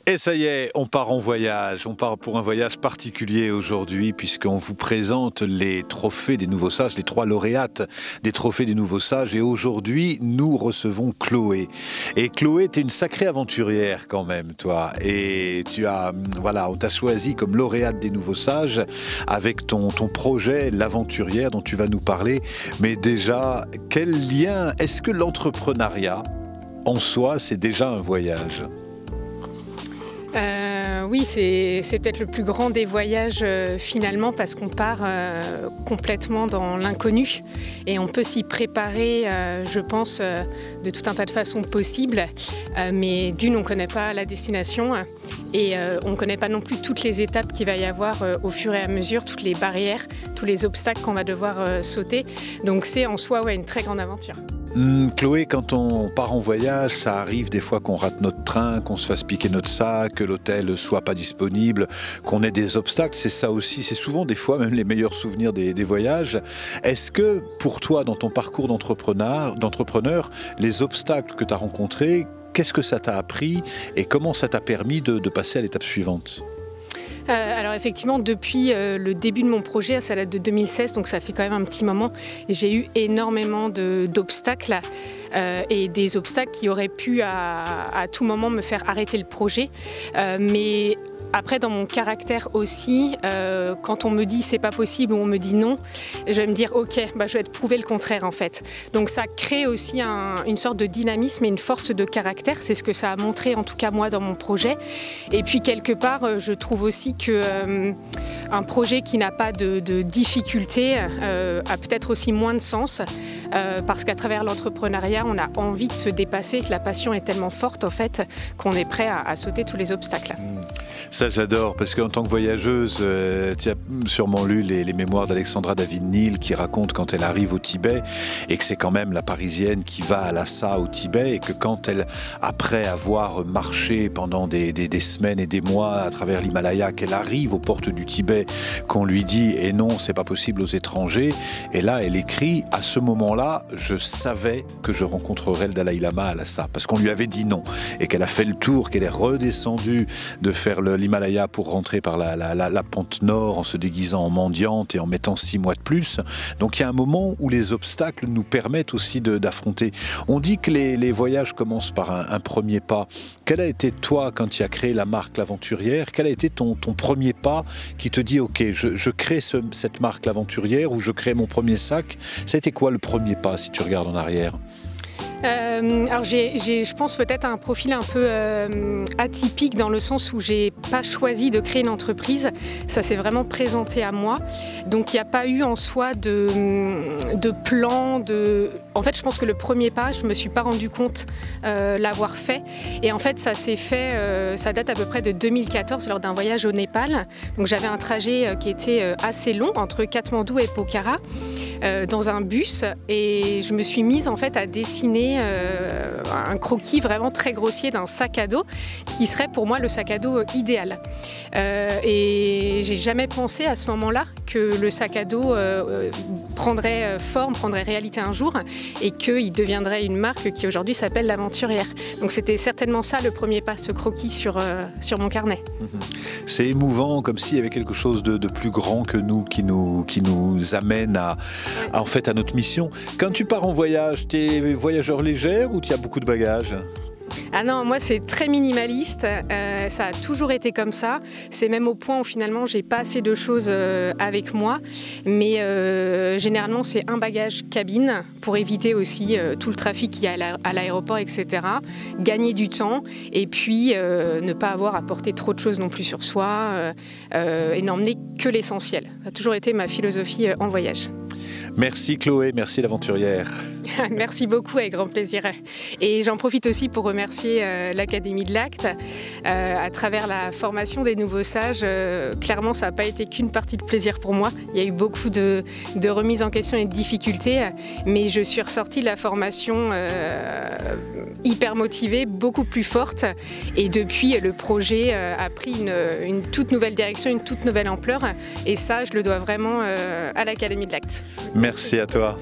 Et ça y est, on part en voyage. On part pour un voyage particulier aujourd'hui puisqu'on vous présente les trophées des Nouveaux Sages, les 3 lauréates des trophées des Nouveaux Sages. Et aujourd'hui, nous recevons Chloé. Et Chloé, tu es une sacrée aventurière quand même, toi. Et on t'a choisi comme lauréate des Nouveaux Sages avec ton projet, l'aventurière dont tu vas nous parler. Mais déjà, quel lien? Est-ce que l'entrepreneuriat, en soi, c'est déjà un voyage? Oui, c'est peut-être le plus grand des voyages finalement parce qu'on part complètement dans l'inconnu et on peut s'y préparer, je pense, de tout un tas de façons possibles. Mais on ne connaît pas la destination et on ne connaît pas non plus toutes les étapes qu'il va y avoir au fur et à mesure, toutes les barrières, tous les obstacles qu'on va devoir sauter. Donc c'est en soi une très grande aventure. Chloé, quand on part en voyage, ça arrive des fois qu'on rate notre train, qu'on se fasse piquer notre sac, que l'hôtel ne soit pas disponible, qu'on ait des obstacles. C'est ça aussi, c'est souvent des fois même les meilleurs souvenirs des voyages. Est-ce que pour toi, dans ton parcours d'entrepreneur, les obstacles que tu as rencontrés, qu'est-ce que ça t'a appris et comment ça t'a permis de passer à l'étape suivante ? Alors effectivement, depuis le début de mon projet, ça date de 2016, donc ça fait quand même un petit moment, j'ai eu énormément d'obstacles et des obstacles qui auraient pu à tout moment me faire arrêter le projet. Mais après, dans mon caractère aussi, quand on me dit c'est pas possible ou on me dit non, je vais me dire ok, je vais te prouver le contraire en fait. Donc ça crée aussi une sorte de dynamisme et une force de caractère. C'est ce que ça a montré en tout cas moi dans mon projet. Et puis quelque part, je trouve aussi que un projet qui n'a pas de difficultés a peut-être aussi moins de sens parce qu'à travers l'entrepreneuriat, on a envie de se dépasser. La passion est tellement forte en fait qu'on est prêt à sauter tous les obstacles. Ça, j'adore, parce qu'en tant que voyageuse, tu as sûrement lu les mémoires d'Alexandra David-Néel qui raconte quand elle arrive au Tibet et que c'est quand même la Parisienne qui va à Lhasa au Tibet et que quand elle, après avoir marché pendant des semaines et des mois à travers l'Himalaya, qu'elle arrive aux portes du Tibet, qu'on lui dit « et non, c'est pas possible aux étrangers », et là, elle écrit « à ce moment-là, je savais que je rencontrerais le Dalai Lama à Lhasa », parce qu'on lui avait dit non, et qu'elle a fait le tour, qu'elle est redescendue de faire l'Himalaya pour rentrer par la pente nord en se déguisant en mendiante et en mettant 6 mois de plus. Donc il y a un moment où les obstacles nous permettent aussi d'affronter. On dit que les voyages commencent par un premier pas. Quel a été toi, quand tu as créé la marque L'Aventurière, quel a été ton premier pas qui te dit ok, je crée cette marque L'Aventurière ou je crée mon premier sac? Ça a été quoi le premier pas si tu regardes en arrière? Alors je pense peut-être à un profil un peu atypique dans le sens où j'ai pas choisi de créer une entreprise, ça s'est vraiment présenté à moi, donc il n'y a pas eu en soi de plan, en fait je pense que le premier pas, je me suis pas rendu compte l'avoir fait et en fait ça s'est fait, ça date à peu près de 2014 lors d'un voyage au Népal, donc j'avais un trajet qui était assez long entre Katmandou et Pokhara dans un bus et je me suis mise en fait à dessiner un croquis vraiment très grossier d'un sac à dos qui serait pour moi le sac à dos idéal. Et j'ai jamais pensé à ce moment-là que le sac à dos prendrait forme, prendrait réalité un jour et qu'il deviendrait une marque qui aujourd'hui s'appelle L'Aventurière. Donc c'était certainement ça le premier pas, ce croquis sur mon carnet. C'est émouvant, comme s'il y avait quelque chose de plus grand que nous qui nous amène en fait à notre mission. Quand tu pars en voyage, tu es voyageur légère ou tu as beaucoup de bagages ? Ah non, moi c'est très minimaliste, ça a toujours été comme ça, c'est même au point où finalement j'ai pas assez de choses avec moi, mais généralement c'est un bagage cabine pour éviter aussi tout le trafic qu'il y a à l'aéroport, etc. Gagner du temps et puis ne pas avoir à porter trop de choses non plus sur soi et n'emmener que l'essentiel. Ça a toujours été ma philosophie en voyage. Merci Chloé, merci L'Aventurière. Merci beaucoup, avec grand plaisir. Et j'en profite aussi pour remercier l'Académie de l'Acte. À travers la formation des Nouveaux Sages, clairement, ça n'a pas été qu'une partie de plaisir pour moi. Il y a eu beaucoup de remises en question et de difficultés, mais je suis ressortie de la formation hyper motivée, beaucoup plus forte. Et depuis, le projet a pris une toute nouvelle direction, une toute nouvelle ampleur. Et ça, je le dois vraiment à l'Académie de l'Acte. Merci à toi.